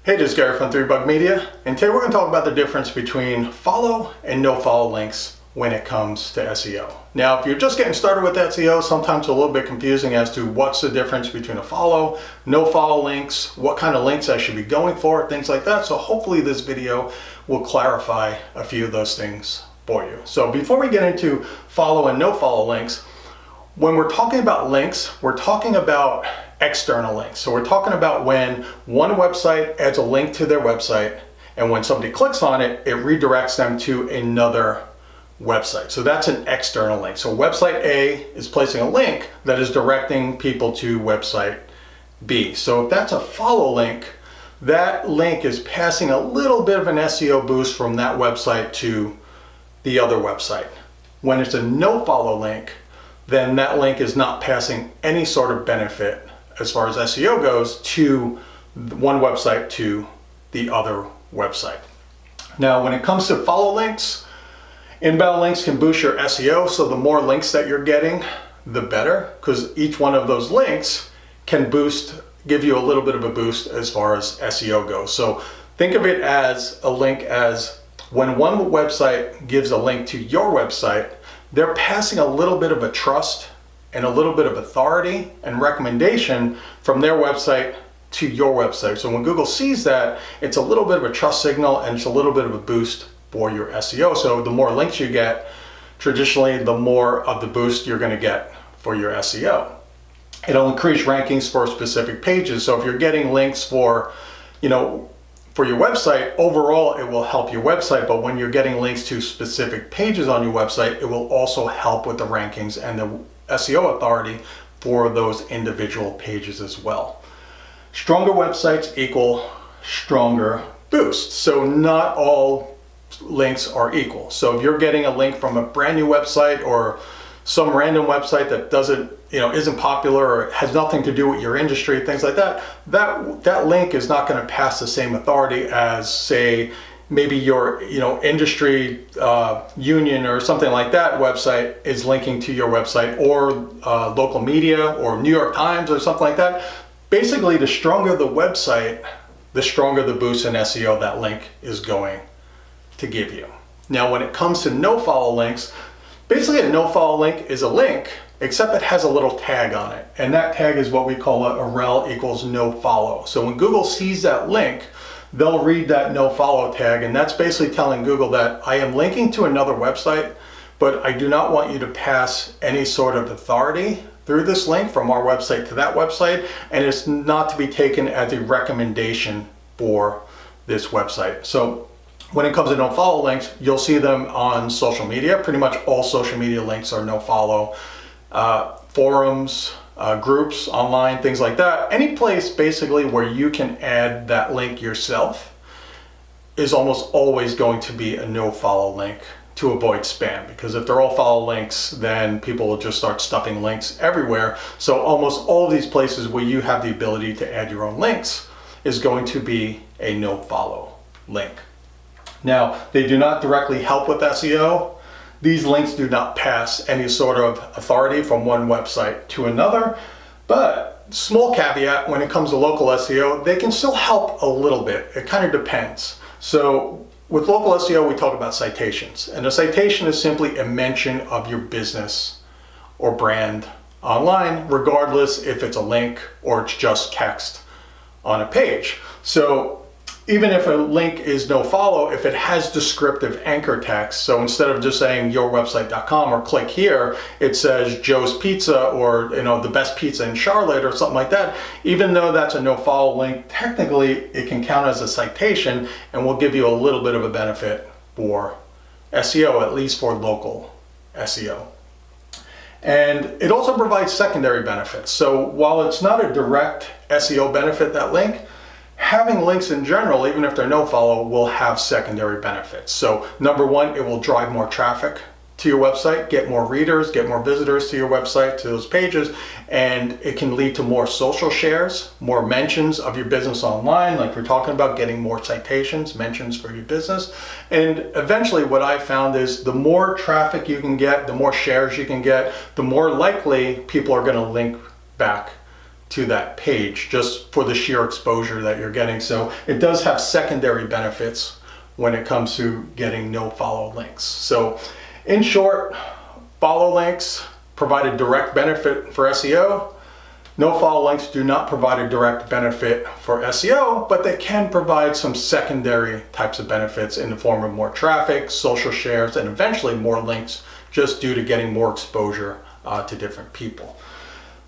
Hey, this is Gary from 3Bug Media, and today we're going to talk about the difference between follow and no follow links when it comes to SEO. Now, if you're just getting started with SEO, sometimes it's a little bit confusing as to what's the difference between a follow, no follow links, what kind of links I should be going for, things like that. So hopefully this video will clarify a few of those things for you. So before we get into follow and no follow links, when we're talking about links, we're talking about external links. So we're talking about when one website adds a link to their website, and when somebody clicks on it, it redirects them to another website. So that's an external link. So website A is placing a link that is directing people to website B. So if that's a follow link, that link is passing a little bit of an SEO boost from that website to the other website. When it's a no follow link, then that link is not passing any sort of benefit as far as SEO goes to one website to the other website. Now, when it comes to follow links, inbound links can boost your SEO. So the more links that you're getting, the better, because each one of those links can give you a little bit of a boost as far as SEO goes. So think of it as a link as when one website gives a link to your website, they're passing a little bit of a trust and a little bit of authority and recommendation from their website to your website. So when Google sees that, it's a little bit of a trust signal and it's a little bit of a boost for your SEO. So the more links you get, traditionally, the more of the boost you're going to get for your SEO. It'll increase rankings for specific pages. So if you're getting links for your website, overall it will help your website, but when you're getting links to specific pages on your website, it will also help with the rankings and the SEO authority for those individual pages as well. Stronger websites equal stronger boosts. So not all links are equal. So if you're getting a link from a brand new website or some random website that isn't popular or has nothing to do with your industry, things like that, that link is not going to pass the same authority as, say, maybe your industry union or something like that website is linking to your website, or local media or New York Times or something like that. Basically, the stronger the website, the stronger the boost in SEO that link is going to give you. Now, when it comes to no follow links, basically a no follow link is a link, except it has a little tag on it. And that tag is what we call a rel equals no follow. So when Google sees that link, they'll read that no follow tag, and that's basically telling Google that I am linking to another website, but I do not want you to pass any sort of authority through this link from our website to that website, and it's not to be taken as a recommendation for this website. So when it comes to no follow links, you'll see them on social media. Pretty much all social media links are no follow. Forums, groups online, things like that. Any place basically where you can add that link yourself is almost always going to be a no follow link to avoid spam, because if they're all follow links, then people will just start stuffing links everywhere. So almost all of these places where you have the ability to add your own links is going to be a no follow link. Now, they do not directly help with SEO. These links do not pass any sort of authority from one website to another, but small caveat, when it comes to local SEO, they can still help a little bit. It kind of depends. So with local SEO, we talk about citations, and a citation is simply a mention of your business or brand online, regardless if it's a link or it's just text on a page. So even if a link is no follow, if it has descriptive anchor text, so instead of just saying yourwebsite.com or click here, it says Joe's Pizza or the best pizza in Charlotte or something like that, even though that's a no follow link, technically it can count as a citation and will give you a little bit of a benefit for SEO, at least for local SEO. And it also provides secondary benefits. So while it's not a direct SEO benefit, that link, having links in general, even if they're no follow, will have secondary benefits. So number one, it will drive more traffic to your website, get more readers, get more visitors to your website, to those pages, and it can lead to more social shares, more mentions of your business online, like we're talking about, getting more citations, mentions for your business. And eventually what I found is the more traffic you can get, the more shares you can get, the more likely people are going to link back to that page just for the sheer exposure that you're getting. So it does have secondary benefits when it comes to getting no follow links. So in short, follow links provide a direct benefit for SEO. No follow links do not provide a direct benefit for SEO, but they can provide some secondary types of benefits in the form of more traffic, social shares, and eventually more links just due to getting more exposure to different people.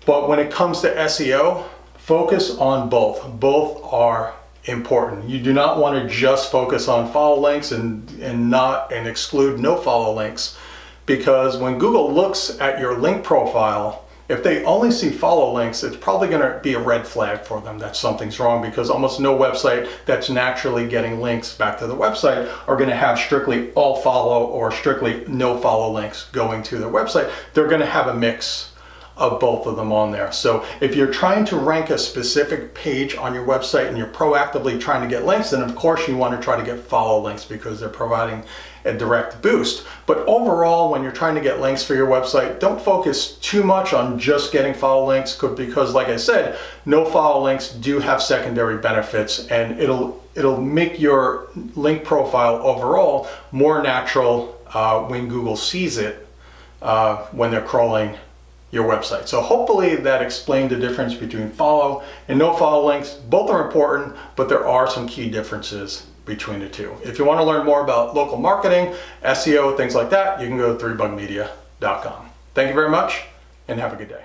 But when it comes to SEO, focus on both. Both are important. You do not want to just focus on follow links and exclude no follow links, because when Google looks at your link profile, if they only see follow links, it's probably going to be a red flag for them that something's wrong, because almost no website that's naturally getting links back to the website are going to have strictly all follow or strictly no follow links going to their website. They're going to have a mix of both of them on there. So if you're trying to rank a specific page on your website and you're proactively trying to get links, then of course you want to try to get follow links because they're providing a direct boost. But overall, when you're trying to get links for your website, don't focus too much on just getting follow links, because like I said, no follow links do have secondary benefits, and it'll make your link profile overall more natural when Google sees it when they're crawling your website. So hopefully that explained the difference between follow and no follow links. Both are important, but there are some key differences between the two. If you want to learn more about local marketing, SEO, things like that, you can go to 3bugmedia.com. Thank you very much and have a good day.